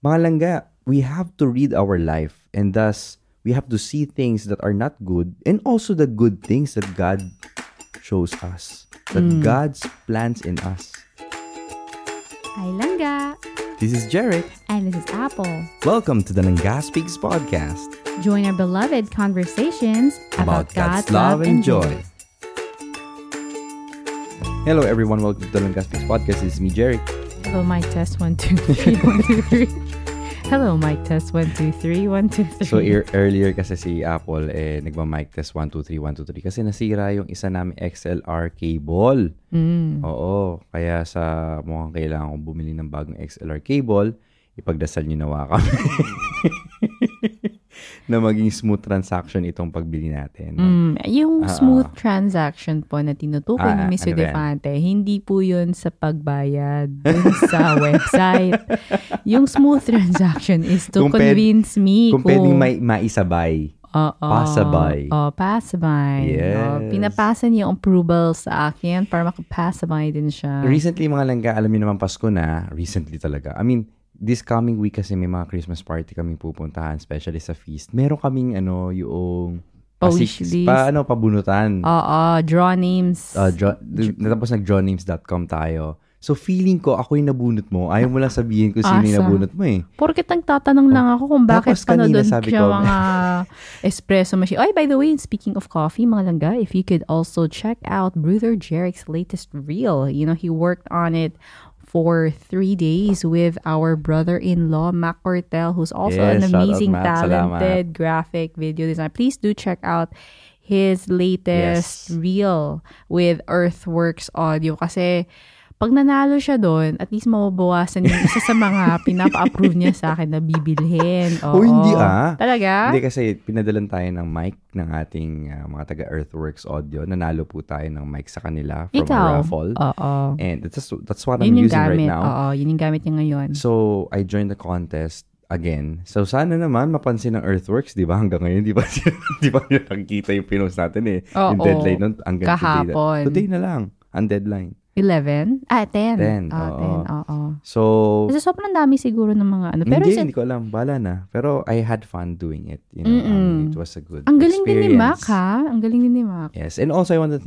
Mga langga, we have to read our life and thus we have to see things that are not good and also the good things that God shows us. That God's plans in us. Hi, Langga. This is Jared. And this is Apple. Welcome to the Langga Speaks podcast. Join our beloved conversations About God's love and joy. Hello everyone, welcome to the Langga Speaks podcast. This is me, Jerry. Hello, mic test 1 2 3 1 2 3. Hello, mic test 1 2 3 1 2 3. So earlier kasi si Apple nagma-mic test 1 2 3 1 2 3 kasi nasira yung isa namin XLR cable. Oo, kaya mukhang kailangan kong bumili ng bagong XLR cable. Ipagdasal niyo nawa kami. Na maging smooth transaction itong pagbili natin. Yung smooth transaction po na tinutukoy ni Mr. Ano Defante, hindi po yun sa pagbayad dun sa website. Yung smooth transaction is to convince me kung pwedeng maisabay. Pasabay. Pasabay. Yes. Pinapasa niya yung approval sa akin para makapasabay din siya. Recently, mga langga, alam niyo naman Pasko na. Recently talaga. I mean, this coming week kasi may mga Christmas party kaming pupuntahan, especially sa feast. Meron kaming yung pabunutan. Draw names. Tapos nag-drawnames.com tayo. So feeling ko, ako yung nabunot mo. Ayaw mo lang sabihin kung sino yung nabunot mo eh. Porket nagtatanong lang ako kung bakit doon siya ko, mga espresso machine. Oh, by the way, speaking of coffee, mga langga, if you could also check out Brother Jerick's latest reel. You know, he worked on it for 3 days with our brother-in-law, Mac Cortel, who's also an amazing, talented graphic video designer. Please do check out his latest reel with Earthworks Audio. Kasi pag nanalo siya doon, at least mababawasan yung isa sa mga pinapa-approve niya sa akin na bibilhin. Hindi Talaga? Hindi kasi pinadalan tayo ng mic ng ating mga taga-Earthworks Audio. Nanalo po tayo ng mic sa kanila from a raffle. And that's what I'm using right now. Yun yung gamit niya ngayon. So, I joined the contest again. So, sana naman mapansin ng Earthworks, di ba? Hanggang ngayon, di ba nila nakikita yung pinost natin eh. Yung deadline nun, hanggang kahapon. Today na lang, ang deadline. 11? 10. 10. 10, oo. So, kasi sobrang dami siguro ng mga ano. Pero hindi ko alam. Bala na. Pero I had fun doing it. You know, it was a good Ang galing experience. din ni Mac, ha? Ang galing din ni Mac. Yes. And also, I want to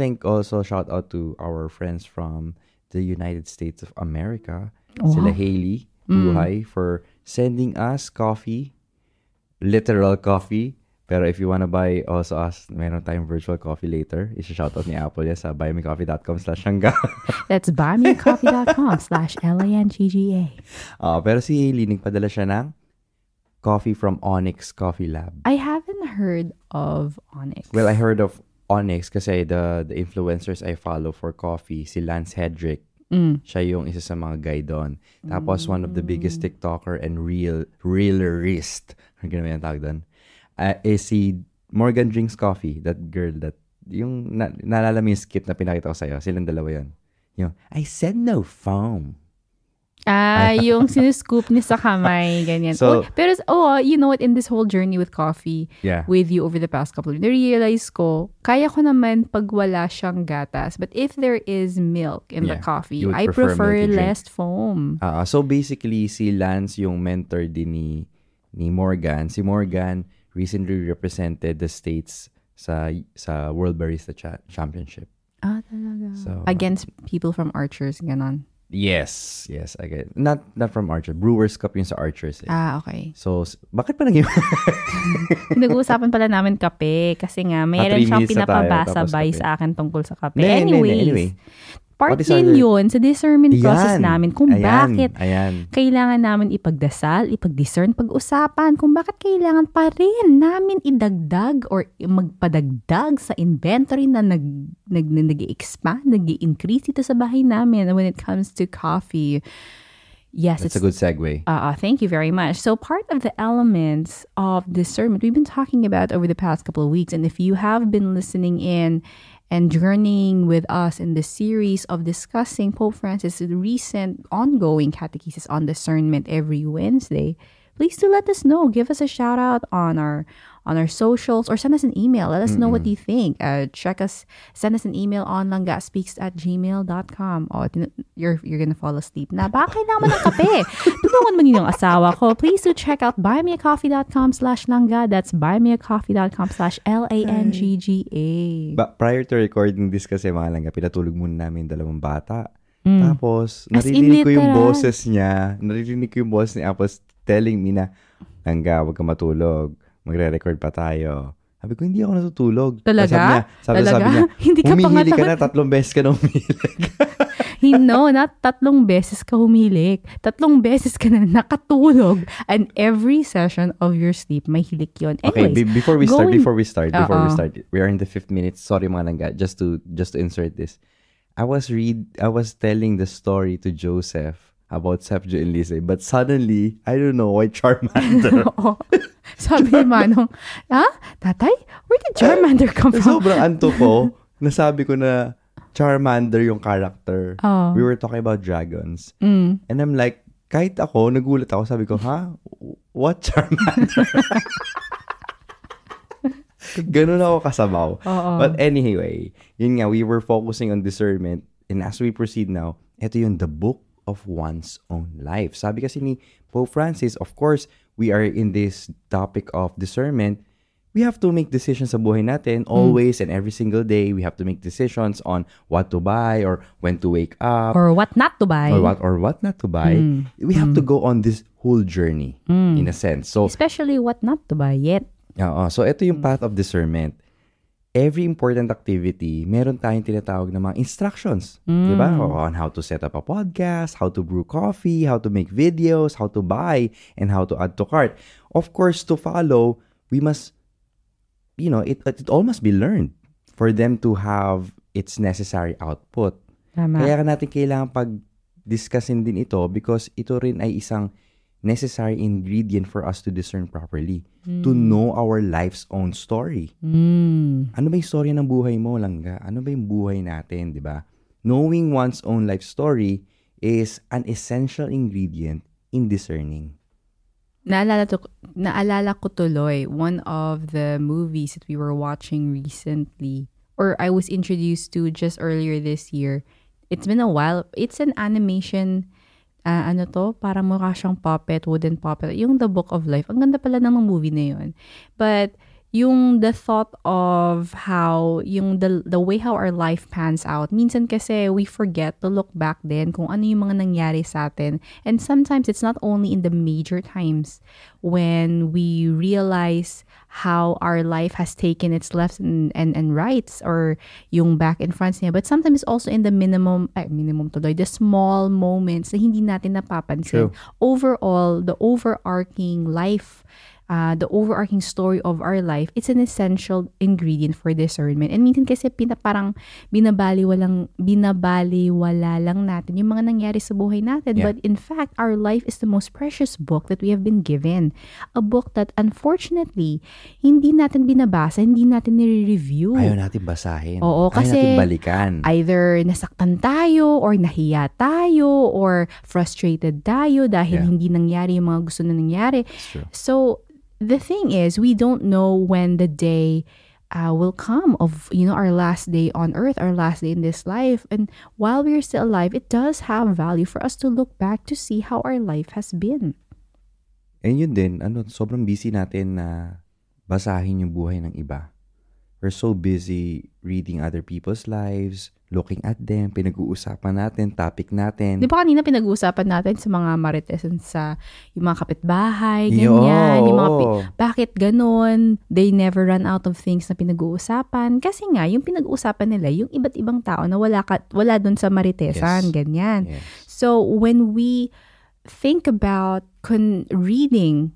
shout out to our friends from the United States of America. Wow. Sila Hailey, Buhay, for sending us coffee. Literal coffee. Pero if you wanna buy also us, meron tayong virtual coffee later. Isa-shoutout ni Apple yan sa buymecoffee.com/langga. That's buymecoffee.com/LANGGA. Pero si Hailey, nagpadala siya ng coffee from Onyx Coffee Lab. I haven't heard of Onyx. Well, I heard of Onyx kasi the influencers I follow for coffee, si Lance Hedrick. Siya yung isa sa mga guy doon. Tapos one of the biggest TikToker and realerist. Ang ginawa yung tawag doon. Is si Morgan Drinks Coffee, that girl that, yung, naalala mo yung skit na pinakita ko sa'yo, silang dalawa yun. Yung, I said no foam. Yung sinuscoop niya sa kamay, ganyan. So, pero, you know what, in this whole journey with coffee, with you over the past couple of years, na-realize ko, kaya ko naman pag wala siyang gatas. But if there is milk in the coffee, I prefer less foam. So basically, si Lance yung mentor din ni Morgan. Si Morgan recently represented the States sa World Barista Championship. Talaga. So, against people from Archers, ganon. Yes, I get. Not from Archer. Brewers Cup yung sa Archers. Okay. So, bakit pa nag- Nag-uusapan pala namin kape kasi nga mayroon siyang pinapabasa-bay sa akin tungkol sa kape. Anyway. Part din yun sa discernment process namin kung bakit kailangan namin ipagdasal, ipag-discern, pag-usapan kung bakit kailangan pa rin namin idagdag or magpadagdag sa inventory na nag-expand, nag-increase ito sa bahay namin when it comes to coffee. Yes, that's a good segue. Thank you very much. So part of the elements of discernment we've been talking about over the past couple of weeks, and if you have been listening in and journeying with us in the series of discussing Pope Francis' recent ongoing catechesis on discernment every Wednesday, please do let us know. Give us a shout out on our on our socials or send us an email. Let us know what you think. Send us an email on langgaspeaks@gmail.com. You're gonna fall asleep na. Baka kailangan ng kape. Tulungan mo niyo yung asawa ko. Please do check out buymeacoffee.com/langga. That's buymeacoffee.com/LANGGA. Prior to recording this kasi mga langga, pinatulog muna namin 2 bata. Tapos, As naririnig ko yung literal. boses niya. Narinig ko yung boses ni Apple telling me na, Langga, huwag ka matulog. Magre-record pa tayo. Sabi ko, hindi ako natutulog. Talaga? Sabi niya, Hindi ka pa humihili ka nga na, 3 beses ka na humihilig. No, not 3 beses ka humilik. 3 beses ka na nakatulog. And every session of your sleep, may hilik yun. Okay, Anyways, before we start, we are in the 5th minute. Sorry mga langga, just to insert this. I was telling the story to Joseph about Sepjo and Lise, but suddenly, I don't know why Charmander. Oo. Sabi ni Manong, Tatay, where did Charmander come from? Sobrang anto ko, nasabi ko na Charmander yung character. Oh. We were talking about dragons. And I'm like, kahit ako, nagulat ako, sabi ko, what Charmander? Ganun ako kasabaw. But anyway, yun nga, we were focusing on discernment. And as we proceed now, ito yung the book of one's own life. Sabi kasi ni Pope Francis, of course, we are in this topic of discernment. We have to make decisions sa buhay natin. Always and every single day, we have to make decisions on what to buy or when to wake up. Or what not to buy. Or what not to buy. We have to go on this whole journey, in a sense. So, especially what not to buy yet. So, ito yung path of discernment. Every important activity, meron tayong tinatawag na mga instructions. Diba? On how to set up a podcast, how to brew coffee, how to make videos, how to buy, and how to add to cart. Of course, to follow, we must, it all must be learned for them to have its necessary output. Tama. Kaya natin kailangan pag-discussin din ito because ito rin ay isang necessary ingredient for us to discern properly. To know our life's own story. Ano ba yung story ng buhay mo, Langga? Ano ba yung buhay natin, di ba? Knowing one's own life story is an essential ingredient in discerning. Naalala ko tuloy, one of the movies that we were watching recently, or I was introduced to just earlier this year. It's been a while. It's an animation. Parang mukha siyang wooden puppet. Yung The Book of Life. Ang ganda pala ng movie na yun. But yung the thought of how, yung the way how our life pans out, minsan kasi we forget to look back then kung ano yung mga nangyari sa atin. And sometimes it's not only in the major times when we realize how our life has taken its lefts and rights or yung back and fronts niya. But sometimes also in the the small moments na hindi natin napapansin. True. Overall, the overarching life, the overarching story of our life, it's an essential ingredient for discernment. And minsan kasi parang binabaliwala lang natin yung mga nangyari sa buhay natin. Yeah. But in fact, our life is the most precious book that we have been given. A book that unfortunately, hindi natin binabasa, hindi natin nire-review. Ayaw natin basahin. Oo, kasi ayaw natin balikan. Either nasaktan tayo or nahiya tayo or frustrated tayo dahil hindi nangyari yung mga gusto na nangyari. That's true. So, the thing is, we don't know when the day will come of, our last day on earth, our last day in this life. And while we're still alive, it does have value for us to look back to see how our life has been. And yun din, sobrang busy natin na basahin yung buhay ng iba. We're so busy reading other people's lives, looking at them, pinag-uusapan natin, topic natin. Di ba kanina pinag-uusapan natin sa mga marites sa yung mga kapitbahay, ganyan, yung mga bakit ganon, they never run out of things na pinag-uusapan. Kasi nga, yung pinag-uusapan nila, yung iba't ibang tao na wala dun sa maritesan, ganyan. Yes. So, when we think about reading,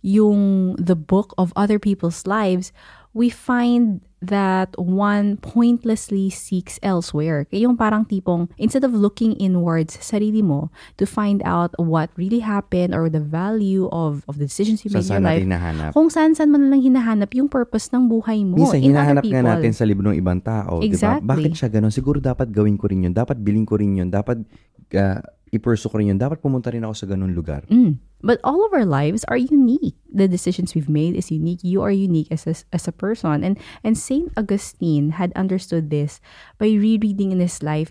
yung the book of other people's lives, we find that one pointlessly seeks elsewhere. Kaya yung parang tipong, instead of looking inwards sa sarili mo to find out what really happened or the value of the decisions you made in your life, kung saan mo na lang hinahanap yung purpose ng buhay mo. Minsan, hinahanap nga natin sa libro ng ibang tao. Exactly. Diba? Bakit siya ganun? Siguro dapat gawin ko rin yun. Dapat bilhin ko rin yun. Dapat i-pursue ko rin yun. Dapat pumunta rin ako sa ganun lugar. But all of our lives are unique. the decisions we've made is unique. You are unique as a person. And Saint Augustine had understood this by rereading in his life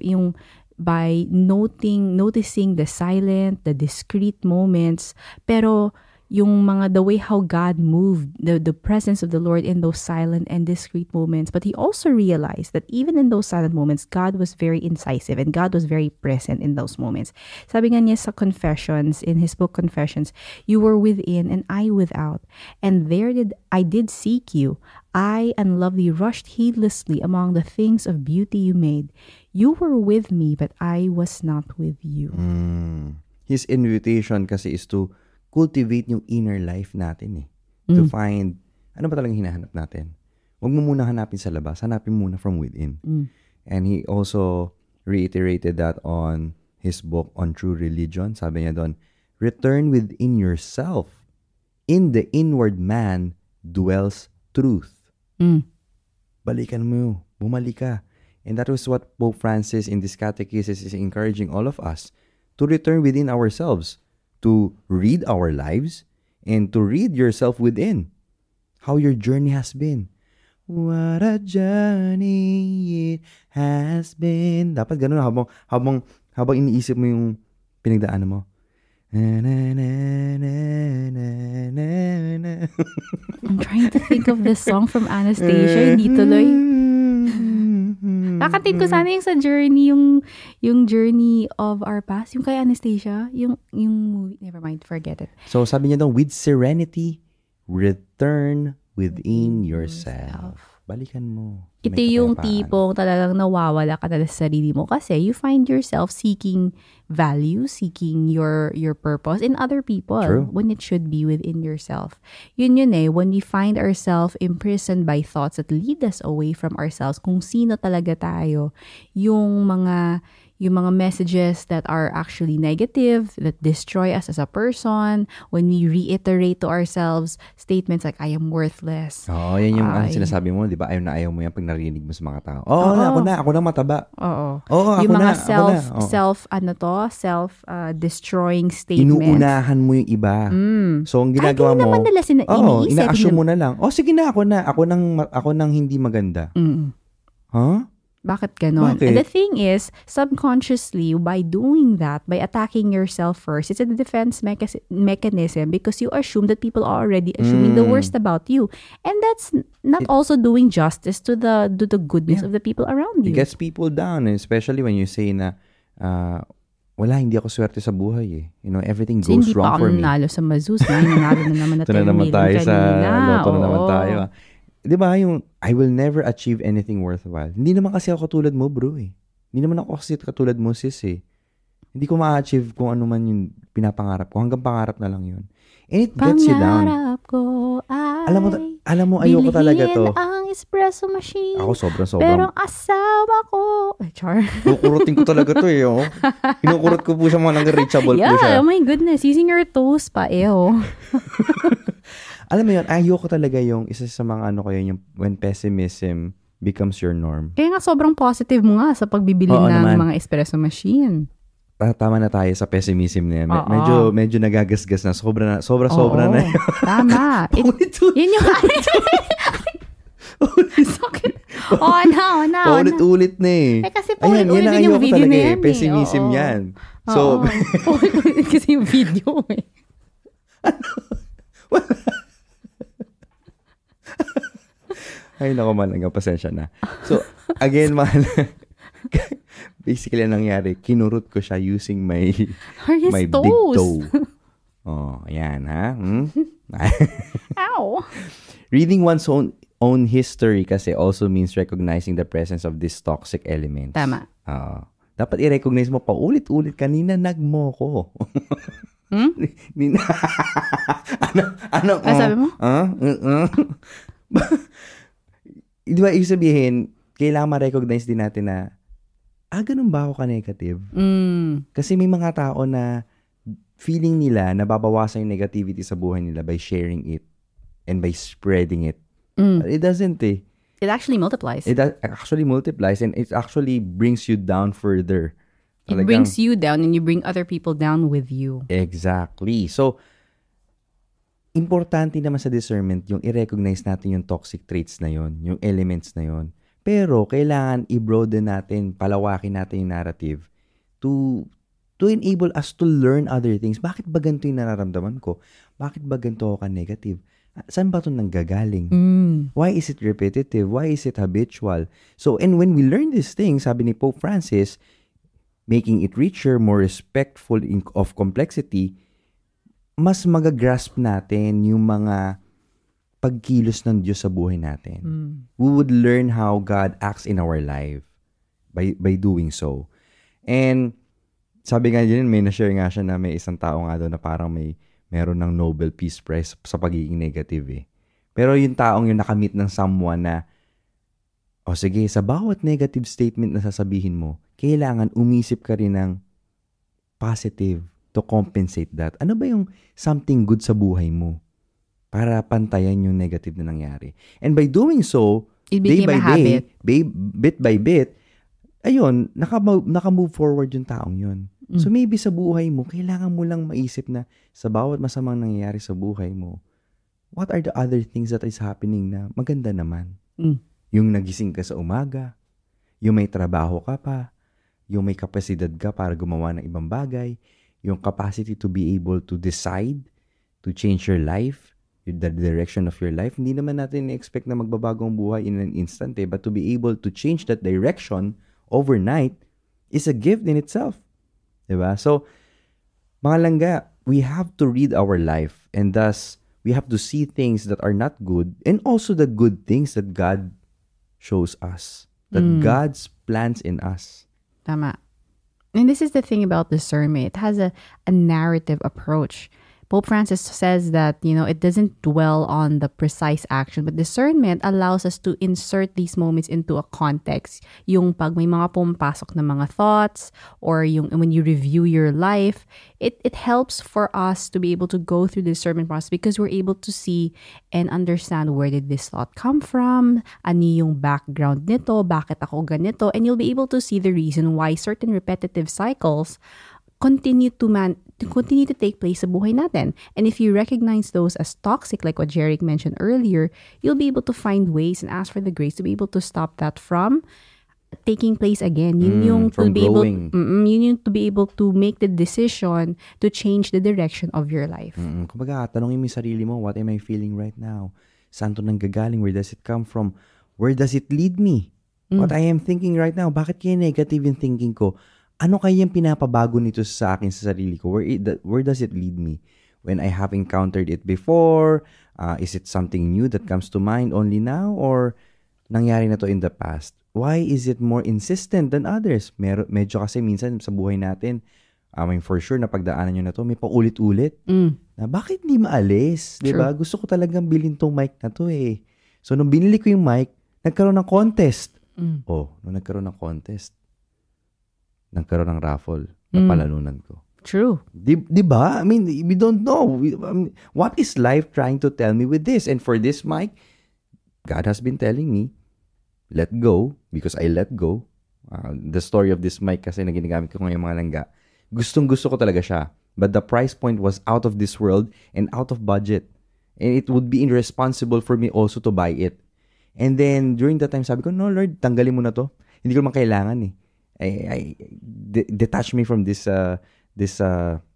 by noticing the silent, the discrete moments, pero the way how God moved, the presence of the Lord in those silent and discrete moments. But he also realized that even in those silent moments, God was very incisive and God was very present in those moments. Sabi nga niya sa Confessions, in his book Confessions, you were within and I without. And there I did seek you. I, unlovely, rushed heedlessly among the things of beauty you made. You were with me, but I was not with you. His invitation kasi is to cultivate yung inner life natin To find, ano ba talagang hinahanap natin? Huwag mo muna hanapin sa labas. Hanapin muna from within. And he also reiterated that on his book on true religion. Sabi niya doon, return within yourself. In the inward man dwells truth. Balikan mo. Bumalik ka. And that was what Pope Francis in this catechesis is encouraging all of us to return within ourselves, to read our lives, and to read yourself within. How your journey has been. What a journey it has been. Dapat ganun habang iniisip mo yung pinagdaanan mo. I'm trying to think of this song from Anastasia. Hindi tuloy. Kakatin ko sana yung sa journey, yung journey of our past, yung kay Anastasia, yung movie, never mind, forget it. So sabi niya daw, with serenity, return within yourself. Balikan mo. Ito yung tipong talagang nawawala ka na sa sarili mo kasi you find yourself seeking value, seeking your purpose in other people. True. When it should be within yourself. Yun when we find ourselves imprisoned by thoughts that lead us away from ourselves, kung sino talaga tayo, yung mga messages that are actually negative, that destroy us as a person, when we reiterate to ourselves statements like, I am worthless. Yan yung sinasabi mo, di ba? Ayaw mo yan pag narinig mo sa mga tao. Ako na mataba. Yung mga self-destroying statements. Inuunahan mo yung iba. So, ang ginagawa mo, naman nila iniisip. ina-assume mo na lang. Sige na, ako nang hindi maganda. Huh? Bakit ganon? Bakit? And the thing is, subconsciously, by doing that, by attacking yourself first, it's a defense mechanism because you assume that people are already assuming the worst about you. And that's not also doing justice to the goodness of the people around you. It gets people down, especially when you say na, hindi ako swerte sa buhay . Everything goes wrong for me. Hindi pa ako nanalo sa Mazus. Nanalo na naman na 10 million kanina. Loto na naman tayo. Di ba yung, I will never achieve anything worthwhile. Hindi naman kasi ako katulad mo, bro . Hindi naman ako kasi katulad mo, sis . Hindi ko ma-achieve kung ano man yung pinapangarap ko. Hanggang pangarap na lang yun. And it gets you down. Pangarap ko ay alam mo, ayoko talaga to. bilhin ang espresso machine. Ako sobrang. Pero ang asawa ko. Char. Kukurutin ko talaga to . Kinukurot ko po siya mga reachable po siya. Oh my goodness. Using your toes pa . Alam mo yun, ayoko talaga yung isa sa mga yung when pessimism becomes your norm. Kaya nga sobrang positive mo nga sa pagbibili ng mga espresso machine. Tama na tayo sa pessimism na yan. Medyo nagagasgas na. Sobra na. Tama. Yun yung Ulit-ulit na . Kasi paulit-ulit din yung video na yan . Pessimism yan. So, paulit-ulit kasi yung video . Ay, naku, Malaga, pasensya na. So, again, basically, ang nangyari, kinurot ko siya using my big toe. Ayan, ha? Ow! Reading one's own history kasi also means recognizing the presence of these toxic elements. Tama. Dapat i-recognize mo paulit-ulit, kanina nagmo ko. Ano? Sabi mo? Di ba, ibig sabihin, kailangan ma-recognize din natin na, ganun ba ako ka-negative? Kasi may mga tao na feeling nila nababawasan yung negativity sa buhay nila by sharing it and by spreading it. It doesn't . It actually multiplies. It actually multiplies and it actually brings you down further. It brings you down and you bring other people down with you. Exactly. So, importante naman sa discernment yung i-recognize natin yung toxic traits na yon, yung elements na yon. Pero kailangan i-broaden natin, palawakin natin yung narrative to enable us to learn other things. Bakit ba ganito yung nararamdaman ko? Bakit ba ganito ako ka-negative? Saan ba ito nanggagaling? Why is it repetitive? Why is it habitual? So, and when we learn these things, sabi ni Pope Francis, making it richer, more respectful of complexity, mas magagrasp natin yung mga pagkilos ng Diyos sa buhay natin. We would learn how God acts in our life by doing so. And sabi nga din, may na-share nga siya na may isang tao nga doon na parang meron ng Nobel Peace Prize sa pagiging negative eh. Pero yung taong yung nakamit ng someone na, sige, sa bawat negative statement na sasabihin mo, kailangan umisip ka rin ng positive to compensate that. Ano ba yung something good sa buhay mo para pantayan yung negative na nangyari? And by doing so, day by day, bit by bit, ayun, naka-move forward yung taong yun. So maybe sa buhay mo, kailangan mo lang maisip na sa bawat masamang nangyayari sa buhay mo, what are the other things that is happening na maganda naman? Yung nagising ka sa umaga, yung may trabaho ka pa, yung may kapasidad ka para gumawa ng ibang bagay, yung capacity to be able to decide, to change your life, the direction of your life. Hindi naman natin i-expect na magbabago ang buhay in an instant but to be able to change that direction overnight is a gift in itself. Diba? So, mga langga, we have to read our life and thus, we have to see things that are not good and also the good things that God shows us. That God's plans in us. Tama. And this is the thing about discernment. It has a narrative approach. Pope Francis says that, it doesn't dwell on the precise action, but discernment allows us to insert these moments into a context. Yung pag may mga pumapasok na mga thoughts or yung when you review your life, it helps for us to be able to go through the discernment process because we're able to see and understand where did this thought come from, ano yung background nito, bakit ako ganito, and you'll be able to see the reason why certain repetitive cycles continue to take place sa buhay natin. And if you recognize those as toxic, like what Jeric mentioned earlier, you'll be able to find ways and ask for the grace to be able to stop that from taking place again. Yun yung from growing. Yun yung to be able to make the decision to change the direction of your life. Kumbaga, tanongin mo yung sarili mo, what am I feeling right now? Saan to nanggagaling? Where does it come from? Where does it lead me? What I am thinking right now, bakit kaya negative yung thinking ko? Ano kaya yung pinapabago nito sa akin sa sarili ko? Where does it lead me? When I have encountered it before, is it something new that comes to mind only now? Or nangyari na to in the past? Why is it more insistent than others? Medyo kasi minsan sa buhay natin, for sure na pagdaanan nyo na to, may paulit-ulit. Na bakit hindi maalis? Diba? Gusto ko talagang bilhin tong mic na to eh. So nung binili ko yung mic, nagkaroon ng contest. Nung nagkaroon ng contest, nagkaroon ng raffle na palanunan ko. True. Diba? I mean, we don't know. What is life trying to tell me with this? And for this mic, God has been telling me, let go, because I let go. The story of this mic kasi na ginagamit ko ngayon mga langga, gustong-gusto ko talaga siya. But the price point was out of this world and out of budget. And it would be irresponsible for me also to buy it. And then, during that time, sabi ko, no Lord, tanggalin mo na to. Hindi ko naman kailangan eh. I detach me from this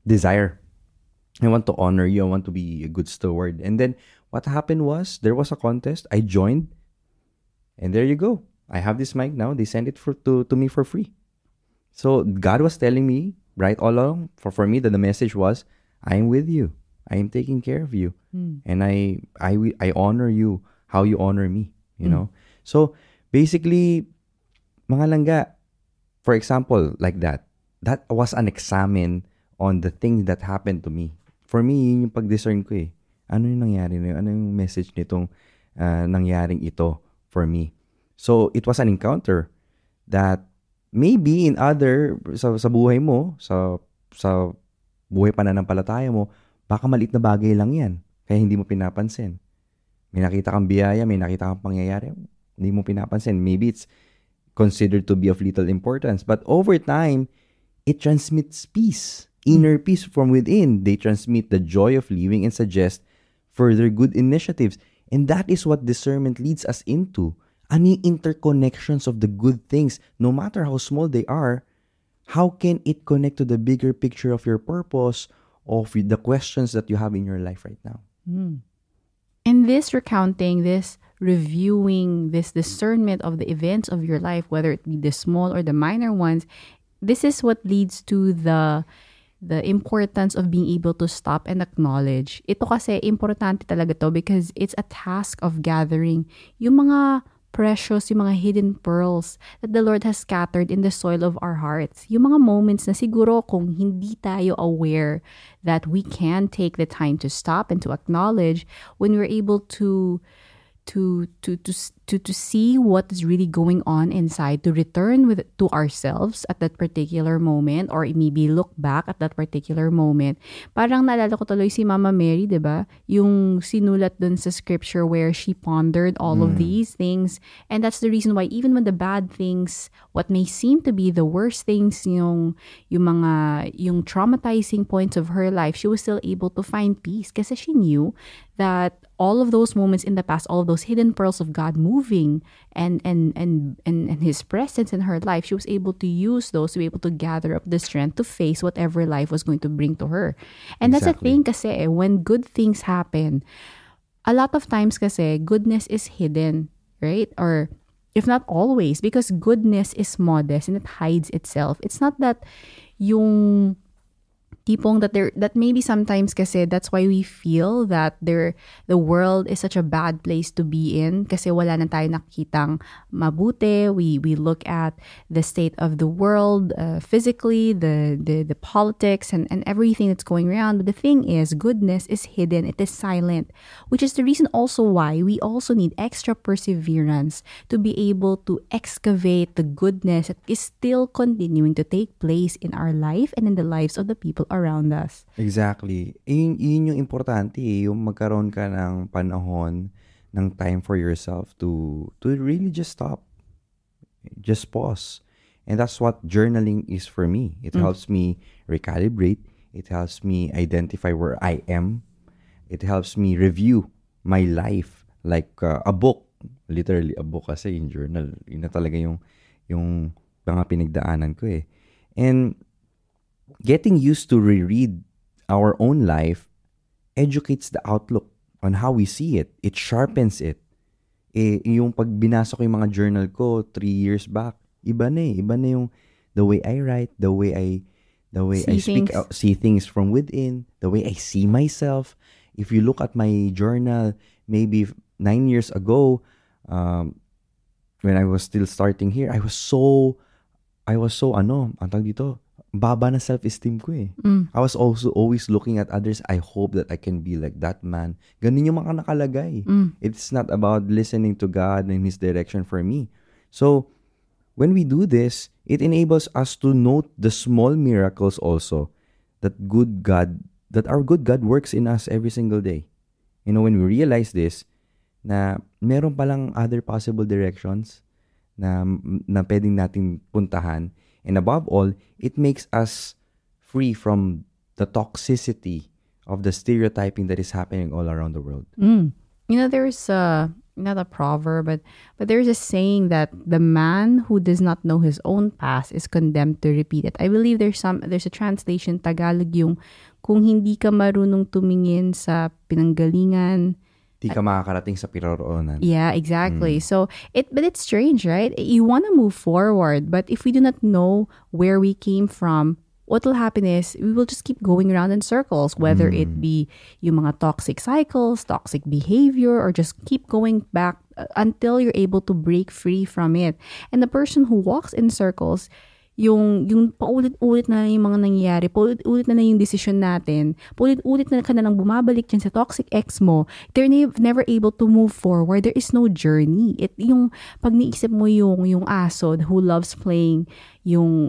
desire. I want to honor you. I want to be a good steward. And then what happened was there was a contest. I joined, and there you go. I have this mic now. They sent it to me for free. So God was telling me right all along for me that the message was, I am with you. I am taking care of you, and I honor you how you honor me. You know. So basically, mga langga. For example, like that was an examine on the things that happened to me. For me, yun yung pag-discern ko eh. Ano yung nangyari na yun? Ano yung message nitong nangyaring ito for me? So, it was an encounter that maybe in other, sa buhay mo, sa buhay pananampalataya mo, baka maliit na bagay lang yan. Kaya hindi mo pinapansin. May nakita kang biyaya, may nakita kang pangyayari, hindi mo pinapansin. Maybe it's considered to be of little importance. But over time, it transmits peace, inner peace from within. They transmit the joy of living and suggest further good initiatives. And that is what discernment leads us into. Ano yung interconnections of the good things, no matter how small they are, how can it connect to the bigger picture of your purpose, of the questions that you have in your life right now? In this recounting, this reviewing, this discernment of the events of your life, whether it be the small or the minor ones, this is what leads to the importance of being able to stop and acknowledge. Ito kasi, importante talaga to because it's a task of gathering yung mga precious, yung mga hidden pearls that the Lord has scattered in the soil of our hearts. Yung mga moments na siguro kung hindi tayo aware that we can take the time to stop and to acknowledge, when we're able to see what is really going on inside, to return to ourselves at that particular moment, or maybe look back at that particular moment. Parang naalala ko tuloy si Mama Mary, 'di ba? Yung sinulat dun sa scripture where she pondered all of these things, and that's the reason why even when the bad things, what may seem to be the worst things, yung traumatizing points of her life, she was still able to find peace kasi she knew that all of those moments in the past, all of those hidden pearls of God moving and His presence in her life, she was able to use those to be able to gather up the strength to face whatever life was going to bring to her. And that's the thing kasi, when good things happen, a lot of times kasi, goodness is hidden, right? Or if not always, because goodness is modest and it hides itself. It's not that yung tipong that maybe sometimes kasi that's why we feel that the world is such a bad place to be in kasi wala na tayo nakikitang mabuti. We look at the state of the world physically, the politics and everything that's going around. But the thing is, goodness is hidden. It is silent, which is the reason also why we also need extra perseverance to be able to excavate the goodness that is still continuing to take place in our life and in the lives of the people around us. Exactly. Yun yung importante, yung magkaroon ka ng panahon, ng time for yourself to really just stop. Just pause. And that's what journaling is for me. It helps me recalibrate. It helps me identify where I am. It helps me review my life like a book. Literally a book kasi in journal. Yun na talaga yung mga pinagdaanan ko eh. And getting used to reread our own life educates the outlook on how we see it. It sharpens it. Yung pag binasa ko yung mga journal ko 3 years back, iba na eh. Iba na yung the way I write, the way I speak, see things from within, the way I see myself. If you look at my journal, maybe 9 years ago, when I was still starting here, I was so ang tawag dito, baba na self-esteem ko eh. I was also always looking at others. I hope that I can be like that man. Ganun yung mga nakalagay. It's not about listening to God and His direction for me. So, when we do this, it enables us to note the small miracles also that our good God works in us every single day. You know, when we realize this, na meron palang other possible directions na pwedeng nating puntahan. And above all, it makes us free from the toxicity of the stereotyping that is happening all around the world. You know, there's not a proverb, but there's a saying that the man who does not know his own past is condemned to repeat it. I believe there's a translation, Tagalog, yung kung hindi ka marunong tumingin sa pinanggalingan, Di ka makakarating sa piroroonan. Yeah, exactly. So, but it's strange, right? You want to move forward, but if we do not know where we came from, what will happen is we will just keep going around in circles, whether it be yung mga toxic cycles, toxic behavior, or just keep going back until you're able to break free from it. And the person who walks in circles, yung paulit-ulit na yung mga nangyayari, paulit-ulit na yung decision natin, paulit-ulit na ka na lang bumabalik dyan sa toxic ex mo, they're never able to move forward. There is no journey. Yung pag niisip mo yung aso who loves playing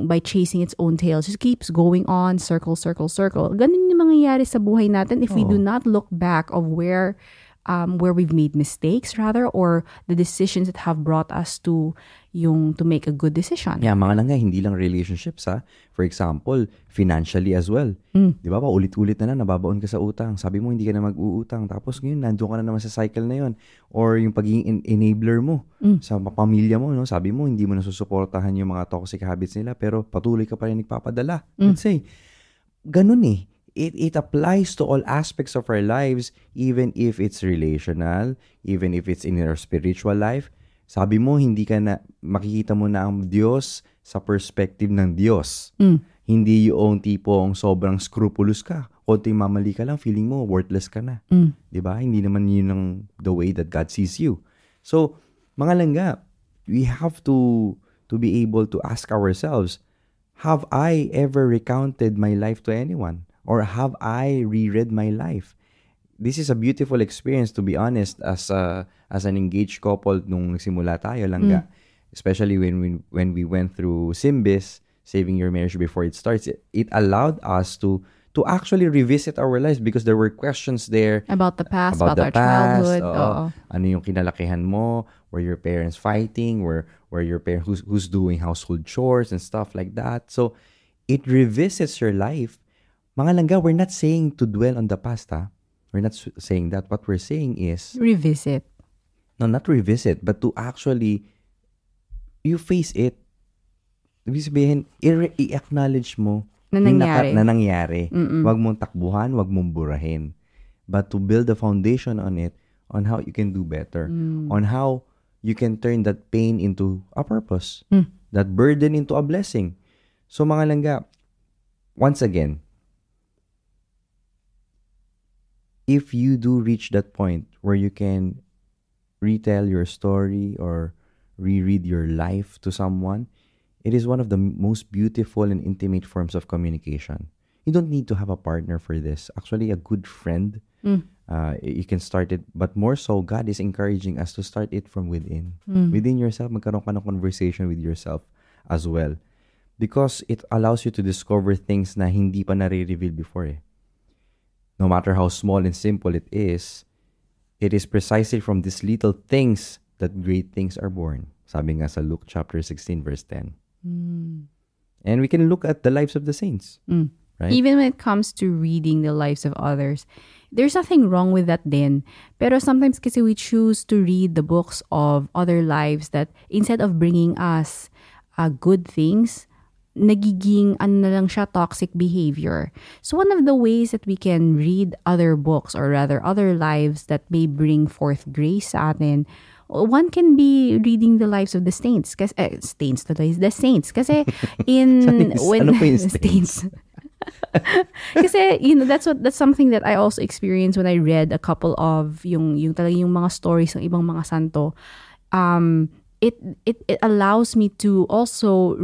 by chasing its own tail, just keeps going on, circle, circle, circle. Ganun yung mangyayari sa buhay natin if we do not look back of where where we've made mistakes rather, or the decisions that have brought us to make a good decision. Yeah, mga langga, hindi lang relationships ha. For example, financially as well. Di ba, ulit-ulit na nababaon ka sa utang. Sabi mo, hindi ka na mag-uutang. Tapos ngayon, nandun ka na naman sa cycle na yon. Or yung pagiging enabler mo sa pamilya mo. No? Sabi mo, hindi mo nasusuportahan yung mga toxic habits nila, pero patuloy ka pa rin nagpapadala. Let's say, ganun eh. It applies to all aspects of our lives, even if it's relational, even if it's in our spiritual life. Sabi mo, hindi ka na, makikita mo na ang Diyos sa perspective ng Diyos. Hindi yung tipong sobrang scrupulous ka. Konting mamali ka lang, feeling mo, worthless ka na. Diba? Hindi naman yun ang the way that God sees you. So, mga langga, we have to be able to ask ourselves, have I ever recounted my life to anyone? Or have I reread my life? This is a beautiful experience, to be honest, as an engaged couple nung nagsimula tayo, langga. Especially when we went through Simbis, Saving Your Marriage Before It Starts. It allowed us to actually revisit our lives because there were questions there about the past, about our childhood. Ano yung kinalakihan mo? Were your parents fighting? Were your parents who's doing household chores and stuff like that? So it revisits your life. Mga langga, we're not saying to dwell on the past, ha? We're not saying that. What we're saying is revisit. No, not revisit, but to actually you face it. Ibig sabihin, i-acknowledge mo na nangyari. Wag mong takbuhan, wag mong burahin. But to build a foundation on it, on how you can do better, on how you can turn that pain into a purpose, that burden into a blessing. So mga langga, once again, if you do reach that point where you can retell your story or reread your life to someone, it is one of the most beautiful and intimate forms of communication. You don't need to have a partner for this. Actually, a good friend, you can start it. But more so, God is encouraging us to start it from within. Within yourself, magkaroon ka ng conversation with yourself as well. Because it allows you to discover things na hindi pa nare-reveal before eh. No matter how small and simple it is precisely from these little things that great things are born. Sabi nga sa Luke chapter 16 verse 10. And we can look at the lives of the saints. Right? Even when it comes to reading the lives of others, there's nothing wrong with that din. Pero sometimes kasi we choose to read the books of other lives that instead of bringing us good things, nagiging na lang siya, toxic behavior. So one of the ways that we can read other books, or rather other lives that may bring forth grace sa atin, one can be reading the lives of the saints. Kasi the saints. Kasi saints. Kasi that's something that I also experienced when I read a couple of yung mga stories ng ibang mga santo. It allows me to also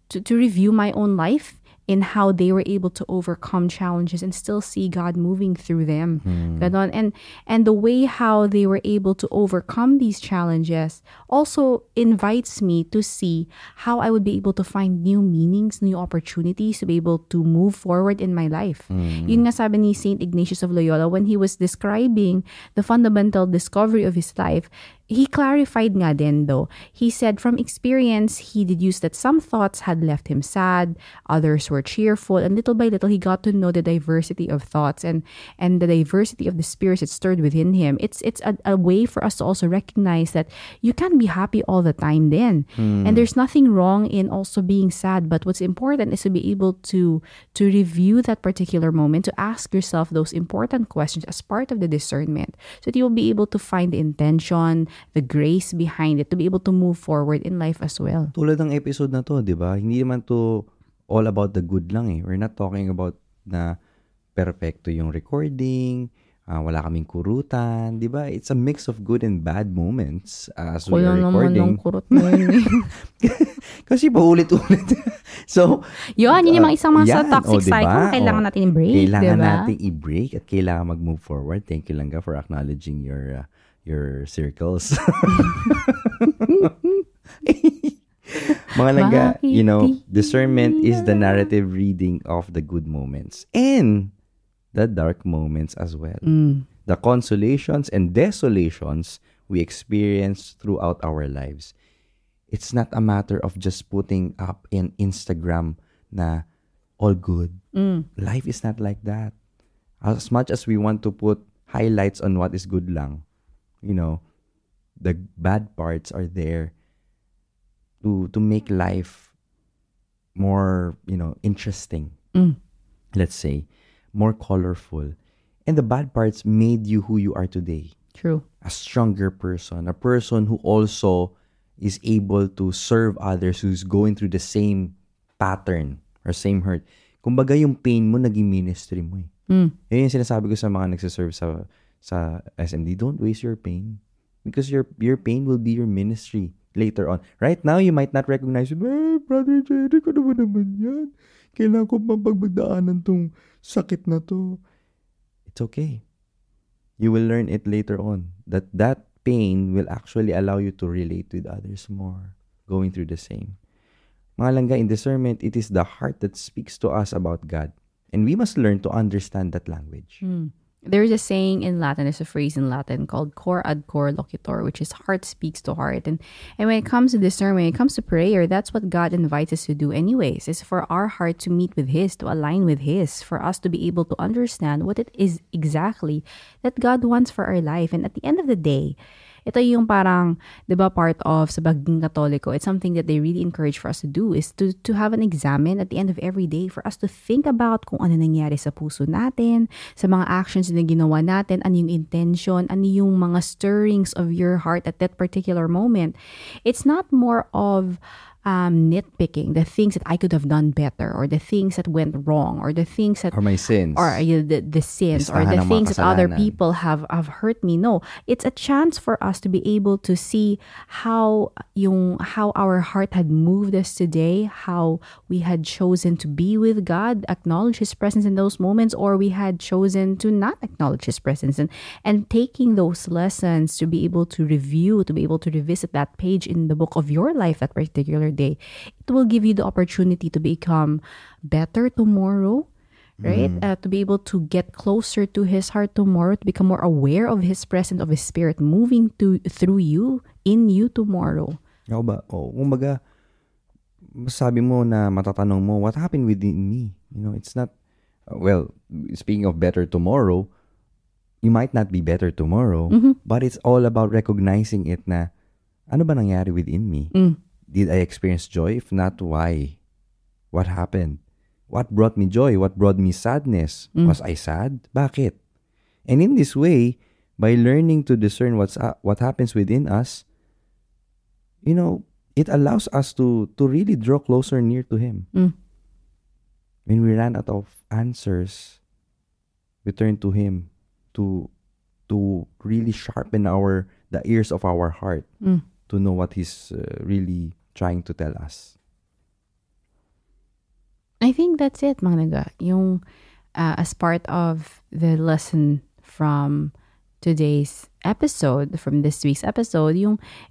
to review my own life in how they were able to overcome challenges and still see God moving through them. Ganon. And the way how they were able to overcome these challenges also invites me to see how I would be able to find new meanings, new opportunities to be able to move forward in my life. Yun nga sabi ni Saint Ignatius of Loyola when he was describing the fundamental discovery of his life. He clarified nga din though. He said from experience, he deduced that some thoughts had left him sad, others were cheerful, and little by little he got to know the diversity of thoughts and the diversity of the spirits that stirred within him. It's a way for us to also recognize that you can't be happy all the time then. And there's nothing wrong in also being sad, but what's important is to be able to review that particular moment, to ask yourself those important questions as part of the discernment, so that you'll be able to find the intention, the grace behind it, to be able to move forward in life as well. Tulad ng episode na to, di ba? Hindi naman to all about the good lang eh. We're not talking about na perfecto yung recording, wala kaming kurutan, di ba? It's a mix of good and bad moments as we are recording. Naman ng kurot mo yun eh. Kasi paulit-ulit. So, yun yung mga isang mga sa toxic diba? cycle, kailangan natin i-break. Kailangan diba? natin i-break at kailangan mag-move forward. Thank you Langga for acknowledging your circles. Mga langga, discernment is the narrative reading of the good moments. And the dark moments as well. The consolations and desolations we experience throughout our lives. It's not a matter of just putting up in Instagram na all good. Life is not like that. As much as we want to put highlights on what is good lang, the bad parts are there to make life more, interesting. Let's say, more colorful. And the bad parts made you who you are today. True. A stronger person, a person who also is able to serve others, who's going through the same pattern or same hurt. Kumbaga yung pain mo, naging ministry mo eh. Yun yung sinasabi ko sa mga nagsiserve sa SMD. Don't waste your pain. Because your pain will be your ministry later on. Right now, you might not recognize it. Brother Jerry, ko naman yan. Kailangan ko mapagbagdaanan tong sakit na to. It's okay. You will learn it later on. That pain will actually allow you to relate with others more, going through the same. Mga langga, in discernment, it is the heart that speaks to us about God. And we must learn to understand that language. There's a saying in Latin, there's a phrase in Latin called cor ad cor loquitur, which is heart speaks to heart. And when it comes to discernment, when it comes to prayer, that's what God invites us to do anyways, is for our heart to meet with His, to align with His, for us to be able to understand what it is exactly that God wants for our life. And at the end of the day, ito yung parang, di ba, part of sa pagiging Katoliko, it's something that they really encourage for us to do, is to have an examine at the end of every day, for us to think about kung ano nangyari sa puso natin, sa mga actions na ginawa natin, ano yung intention, ano yung mga stirrings of your heart at that particular moment. It's not more of nitpicking the things that I could have done better, or the things that went wrong, or the things that or my sins, or the sins, or the things that other people have hurt me. No, it's a chance for us to be able to see how our heart had moved us today, how we had chosen to be with God, acknowledge His presence in those moments, or we had chosen to not acknowledge His presence, and taking those lessons to be able to review, to be able to revisit that page in the book of your life that particular day. It will give you the opportunity to become better tomorrow, right? To be able to get closer to His heart tomorrow, to become more aware of His presence, of His Spirit moving through you, in you tomorrow. Ako ba? Kumbaga, sabi mo na matatanong mo, what happened within me? It's not, speaking of better tomorrow, you might not be better tomorrow, but it's all about recognizing it na, ano ba nangyari within me? Did I experience joy? If not, why? What happened? What brought me joy? What brought me sadness? Was I sad? Bakit? And in this way, by learning to discern what happens within us, it allows us to really draw closer near to Him. When we ran out of answers, we turn to Him to really sharpen the ears of our heart to know what He's really trying to tell us. I think that's it, mga naga. Yung as part of the lesson from today's episode, from this week's episode,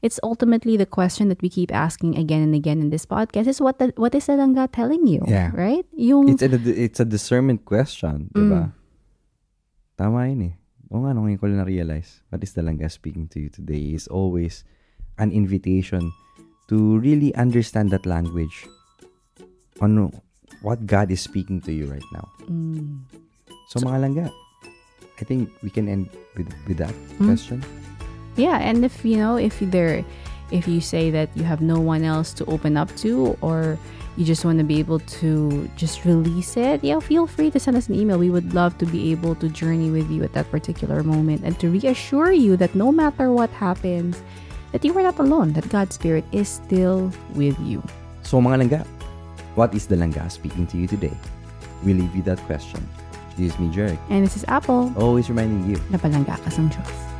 it's ultimately the question that we keep asking again and again in this podcast is what is the langga telling you? Yeah. Right? It's a discernment question, diba? Tama yun eh. Ngayon ko lang na-realize what is the langga speaking to you today is always an invitation to really understand that language on what God is speaking to you right now. So mga langga, I think we can end with that question. Yeah, and if you say that you have no one else to open up to, or you just want to be able to just release it, feel free to send us an email. We would love to be able to journey with you at that particular moment and to reassure you that no matter what happens, that you are not alone, that God's Spirit is still with you. So mga langga, what is the langga speaking to you today? We leave you that question. This is me, Jeric. And this is Apple. Always reminding you na palangga ka sa Diyos.